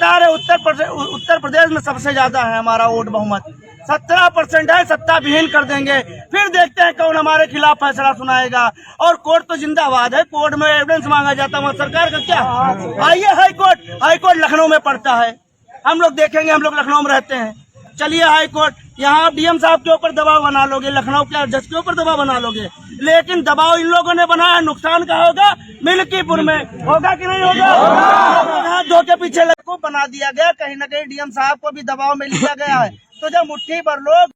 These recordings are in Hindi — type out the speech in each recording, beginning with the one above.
बता रहे उत्तर प्रदेश में सबसे ज्यादा है हमारा वोट बहुमत 17% है। सत्ता विहीन कर देंगे, फिर देखते हैं कौन हमारे खिलाफ फैसला सुनाएगा। और कोर्ट तो जिंदाबाद है, कोर्ट में एविडेंस मांगा जाता है, सरकार का क्या। आइए हाईकोर्ट लखनऊ में पड़ता है, हम लोग देखेंगे, हम लोग लखनऊ में रहते हैं। चलिए हाईकोर्ट, यहाँ डीएम साहब के ऊपर दबाव बना लोगे, लखनऊ के जज के ऊपर दबाव बना लोगे, लेकिन दबाव इन लोगों ने बनाया, नुकसान का होगा मिल्कीपुर में, होगा कि नहीं होगा। यहाँ दो के पीछे को बना दिया गया, कहीं न कहीं डीएम साहब को भी दबाव में लिया गया है। तो जब मुट्ठी भर लोग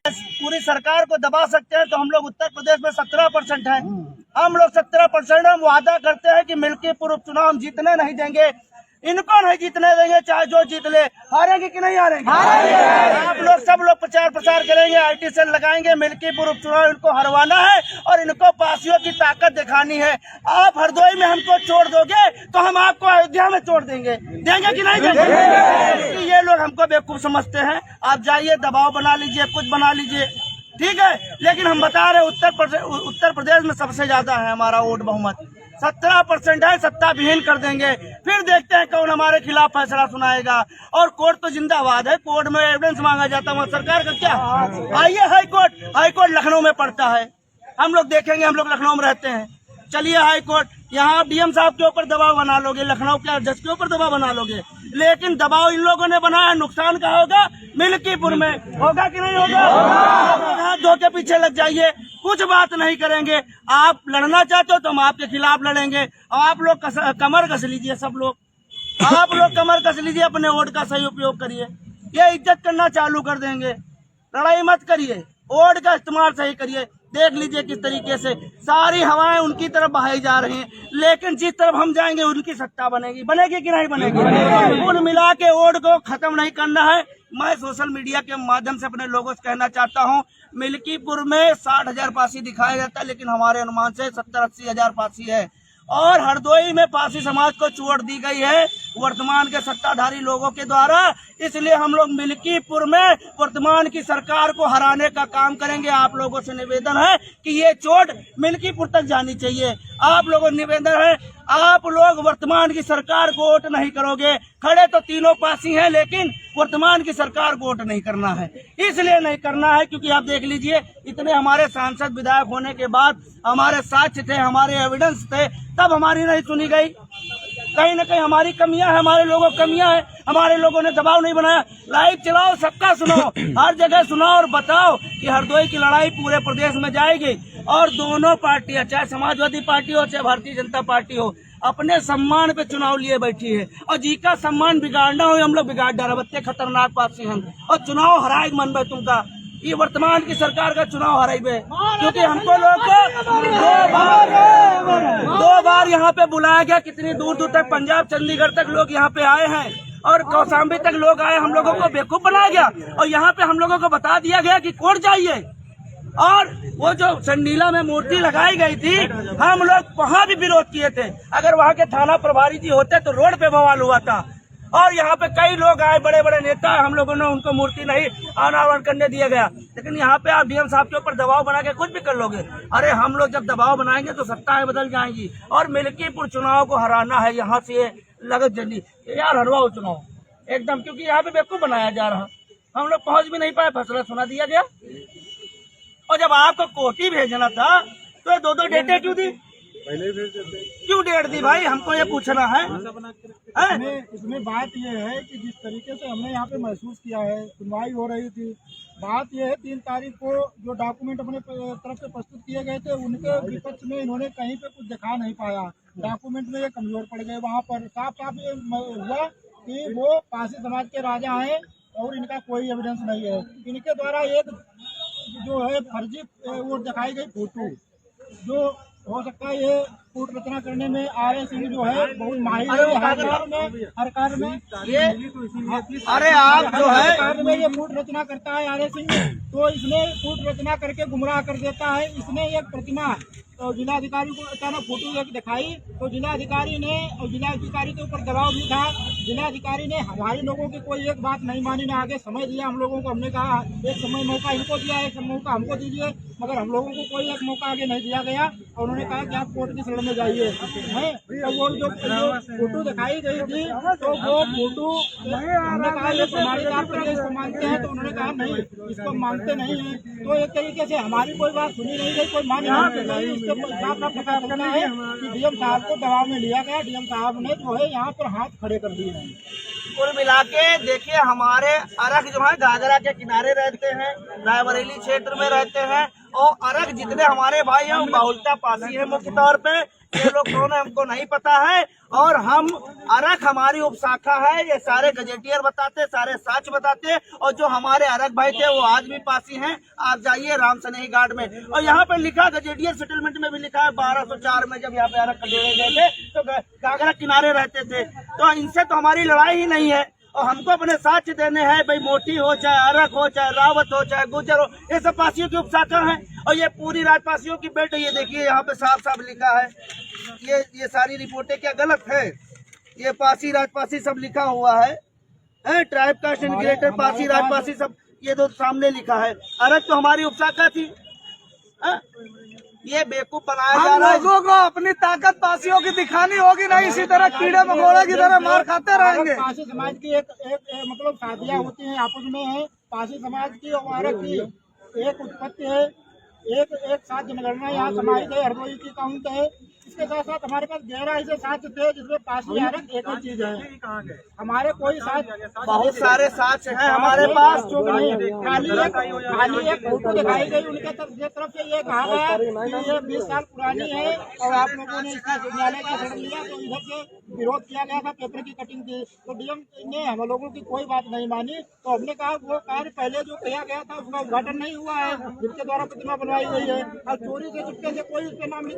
पूरी सरकार को दबा सकते हैं, तो हम लोग उत्तर प्रदेश में 17% है, हम लोग 17%, हम वादा करते हैं कि मिल्कीपुर उपचुनाव हम जीतने नहीं देंगे, इनको नहीं जीतने देंगे, चाहे जो जीत ले। हारेंगे कि नहीं हारेंगे? आप लोग सब लोग प्रचार प्रसार करेंगे, आईटी सेल लगाएंगे, मिल्कीपुर उपचुनाव इनको हरवाना है और इनको पासियों की ताकत दिखानी है। आप हरदोई में हमको छोड़ दोगे तो हम आपको अयोध्या में छोड़ देंगे कि नहीं देंगे? ये लोग हमको बेवकूफ समझते हैं। आप जाइए, दबाव बना लीजिए, कुछ बना लीजिए, ठीक है, लेकिन हम बता रहे उत्तर प्रदेश में सबसे ज्यादा है हमारा वोट बहुमत 17% है। सत्ता विहीन कर देंगे, फिर देखते हैं कौन हमारे खिलाफ फैसला सुनाएगा। और कोर्ट तो जिंदाबाद है, कोर्ट में एविडेंस मांगा जाता है, सरकार का क्या। आइए हाईकोर्ट लखनऊ में पड़ता है, हम लोग देखेंगे, हम लोग लखनऊ में रहते हैं। चलिए हाईकोर्ट, यहाँ डीएम साहब के ऊपर दबाव बना लोगे, लखनऊ के जज के ऊपर दबाव बना लोगे, लेकिन दबाव इन लोगों ने बनाया, नुकसान का होगा मिल्कीपुर में, होगा कि नहीं होगा। यहाँ दो के पीछे लग जाइए, कुछ बात नहीं करेंगे। आप लड़ना चाहते हो तो हम आपके खिलाफ लड़ेंगे। आप लोग कमर कस लीजिए, सब लोग आप लोग कमर कस लीजिए, अपने वोट का सही उपयोग करिए। ये इज्जत करना चालू कर देंगे, लड़ाई मत करिए, वोट का इस्तेमाल सही करिए। देख लीजिए किस तरीके से सारी हवाएं उनकी तरफ बहाई जा रही हैं, लेकिन जिस तरफ हम जाएंगे उनकी सत्ता बनेगी कि नहीं बनेगी। कुल मिला के वोट को खत्म नहीं करना है। मैं सोशल मीडिया के माध्यम से अपने लोगों से कहना चाहता हूं, मिल्कीपुर में 60,000 पासी दिखाया जाता है, लेकिन हमारे अनुमान से 70-80 हजार पासी है। और हरदोई में पासी समाज को चोट दी गई है वर्तमान के सत्ताधारी लोगों के द्वारा। इसलिए हम लोग मिल्कीपुर में वर्तमान की सरकार को हराने का काम करेंगे। आप लोगों से निवेदन है कि ये चोट मिल्कीपुर तक जानी चाहिए। आप लोगों से निवेदन है, आप लोग वर्तमान की सरकार को वोट नहीं करोगे। खड़े तो तीनों पासी हैं, लेकिन वर्तमान की सरकार को वोट नहीं करना है। इसलिए नहीं करना है क्योंकि आप देख लीजिए, इतने हमारे सांसद विधायक होने के बाद हमारे साक्ष्य थे, हमारे एविडेंस थे, तब हमारी नहीं सुनी गई। कहीं न कहीं हमारी कमियां है, हमारे लोगों की कमियां है, हमारे लोगों ने दबाव नहीं बनाया। लाइव चलाओ, सबका सुनो, हर जगह सुनाओ और बताओ कि हरदोई की लड़ाई पूरे प्रदेश में जाएगी। और दोनों पार्टियां, चाहे समाजवादी पार्टी हो चाहे भारतीय जनता पार्टी हो, अपने सम्मान पे चुनाव लिए बैठी है और जी का सम्मान बिगाड़ना हो हम लोग बिगाड़ डाले। बत्ते खतरनाक पासी हैं और चुनाव हराए मन में तुमका ये वर्तमान की सरकार का चुनाव हराइबे, क्योंकि हमको लोग को दो बार यहाँ पे बुलाया गया। कितनी दूर दूर तक, पंजाब चंडीगढ़ तक लोग यहाँ पे आए हैं और कौशाम्बी तक लोग आए। हम लोगों को बेवकूफ बनाया गया और यहाँ पे हम लोगों को बता दिया गया कि कोर्ट जाइए। और वो जो चंडीला में मूर्ति लगाई गई थी, हम लोग वहाँ भी विरोध किए थे। अगर वहाँ के थाना प्रभारी जी होते तो रोड पे बवाल हुआ था। और यहाँ पे कई लोग आए, बड़े बड़े नेता, हम लोगों ने उनको मूर्ति नहीं अनावरण करने दिया गया। लेकिन यहाँ पे आप डीएम साहब के ऊपर दबाव बना के कुछ भी कर लोगे। अरे हम लोग जब दबाव बनाएंगे तो सत्ताएं बदल जाएंगी। और मिल्कीपुर चुनाव को हराना है, यहाँ से लगत जल्दी यार हरवाओ चुनाव एकदम, क्योंकि यहाँ पे बेवकूफ बनाया जा रहा। हम लोग पहुँच भी नहीं पाए, फैसला सुना दिया गया। और जब आपको कोर्टी भेजना था तो ये 2-2 डेटें क्यों दी? पहले भेज देते, क्यों डेट दी भाई, हमको ये पूछना है। इसमें बात ये है कि जिस तरीके से हमने यहाँ पे महसूस किया है, सुनवाई हो रही थी, बात ये है 3 तारीख को जो डॉक्यूमेंट अपने तरफ से प्रस्तुत किए गए थे, उनके विपक्ष में इन्होंने कहीं पे कुछ दिखा नहीं पाया। डॉक्यूमेंट में ये कमजोर पड़ गए। वहाँ पर साफ साफ ये हुआ कि वो पासी समाज के राजा हैं और इनका कोई एविडेंस नहीं है। इनके द्वारा एक जो है फर्जी वोट दिखाई गई फोटो, जो हो सकता है ये कूट रचना करने में आर.ए. सिंह जो है बहुत माहिर है हर कार्य में। ये अरे आप जो है कार्य में ये कूट रचना करता है आर.ए. सिंह, तो इसने कूट रचना करके गुमराह कर देता है। इसने एक प्रतिमा तो जिलाधिकारी को अचानक फोटो एक दिखाई तो जिलाधिकारी के ऊपर दबाव भी था। जिलाधिकारी ने हमारे लोगों की कोई एक बात नहीं मानी, ना आगे समय दिया हम लोगों को। हमने कहा एक समय मौका इनको दिया, एक मौका हमको दीजिए, मगर हम लोगों को कोई एक मौका आगे नहीं दिया गया। और उन्होंने कहा कि आप कोर्ट की शरण में जाइए। तो वो जो फोटो दिखाई गई थी तो वो फोटो हमने कहा ये प्रमाणित आप इसको मानते हैं, तो उन्होंने कहा नहीं इसको मानते नहीं है। तो एक तरीके से हमारी कोई बात सुनी नहीं गई, कोई मानी नहीं गई। इसके साफ साफ पता चलना है कि डीएम साहब को दबाव में लिया गया। डीएम साहब ने जो है यहाँ पर हाथ खड़े कर दिए हैं। कुल मिला के देखिए, हमारे अरग जो है घाघरा के किनारे रहते हैं, रायबरेली क्षेत्र में रहते हैं, और अरग जितने हमारे भाई हैं बहुलता पासी है मुख्य तौर पे। ये लोग कौन है हमको नहीं पता है, और हम अरग हमारी उपशाखा है। ये सारे गजेटियर बताते, सारे साक्ष्य बताते, और जो हमारे अरग भाई थे वो आज भी पासी हैं। आप जाइए राम सनेही घाट में, और यहाँ पे लिखा गजेटियर सेटलमेंट में भी लिखा है 1204 में जब यहाँ पे अरग खदेड़े गए थे तो घाघरा किनारे रहते थे। तो इनसे तो हमारी लड़ाई ही नहीं है, और हमको अपने साक्ष्य देने हैं। भाई मोटी हो, चाहे अरग हो, चाहे रावत हो, चाहे गुजर हो, ये सब पासियों की उपशाखा है। और ये पूरी राजपासियों की बेल्ट, ये देखिए यहाँ पे साफ साफ लिखा है। ये सारी रिपोर्टें क्या गलत है? ये पासी राजपासी सब लिखा हुआ है, tribe caste and greater Pasi Rajpasi सब ये तो सामने लिखा है। अरग तो हमारी उपशाखा थी। ये बेवकूफ बनाया जा रहा है। लोगों को अपनी ताकत पासियों की दिखानी होगी, नहीं इसी तरह कीड़े मकोड़े की तरह मार खाते रहेंगे। पासी समाज की एक मतलब शादियाँ होती हैं आपस में है। पासी समाज की और अरग की एक उत्पत्ति है, एक साथ जनगणना यहाँ समाज है, हरदोई की काउंट है। इसके साथ साथ हमारे पास 11 ऐसे साक्ष्य थे जिसमें पासी अरग एक ही चीज है। हमारे कोई साक्ष्य बहुत सारे साक्ष्य हैं हमारे पास। खाली एक फोटो दिखाई गई उनके तरफ से ये कहा गया कि ये 20 साल पुरानी है, और आप लोगों ने इसका न्यायालय का शरण लिया तो इधर से विरोध किया गया था, पेपर की कटिंग की। तो डीएम ने हम लोगों की कोई बात नहीं मानी। तो हमने कहा वो कार्य पहले जो किया गया था उसका उद्घाटन नहीं हुआ है, जिसके द्वारा प्रतिमा बनवाई गई है, और चोरी से चुपके से कोई उसके नाम लिख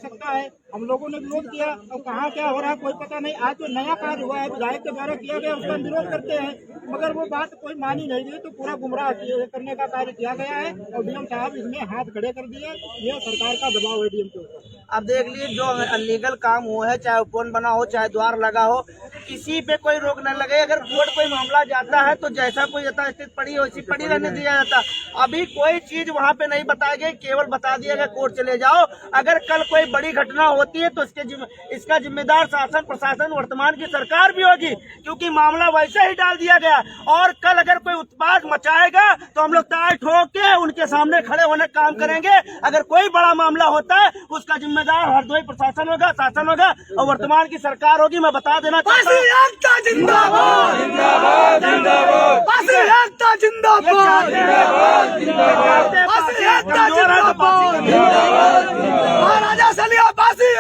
सकता है। हम लोगों ने विरोध किया, और कहाँ क्या हो रहा है कोई पता नहीं। आज जो नया कार्य हुआ है विधायक के द्वारा किया गया उसका विरोध करते हैं, मगर वो बात कोई मानी नहीं गई। तो पूरा गुमराह करने का कार्य किया गया है, और डीएम साहब इसमें हाथ खड़े कर दिए। ये सरकार का दबाव है डीएम के ऊपर। अब देख लीजिए, जो अनलीगल काम हुआ है, चाहे उपवन बना हो, चाहे द्वार लगा हो, किसी पे कोई रोक न लगे। अगर कोर्ट कोई मामला जाता है तो जैसा कोई यथास्थिति पड़ी हो वैसी पड़ी रहने दिया जाता। अभी कोई चीज वहाँ पे नहीं बताई गई, केवल बता दिया गया कोर्ट चले जाओ। अगर कल कोई बड़ी घटना होती है तो इसका जिम्मेदार शासन प्रशासन वर्तमान की सरकार भी होगी, क्योंकि मामला वैसे ही डाल दिया गया। और कल अगर कोई उत्पात मचाएगा तो हम लोग ताल ठोक के उनके सामने खड़े होने का काम करेंगे। अगर कोई बड़ा मामला होता है उसका जिम्मेदार हरदोई प्रशासन होगा, शासन होगा, और वर्तमान की सरकार होगी। मैं बता देना चाहता हूँ, जिंदाबाद जिंदाबाद जिंदाबाद, पासी एकता जिंदाबाद जिंदाबाद, पासी एकता जिंदाबाद, महाराजा सलिया पासी।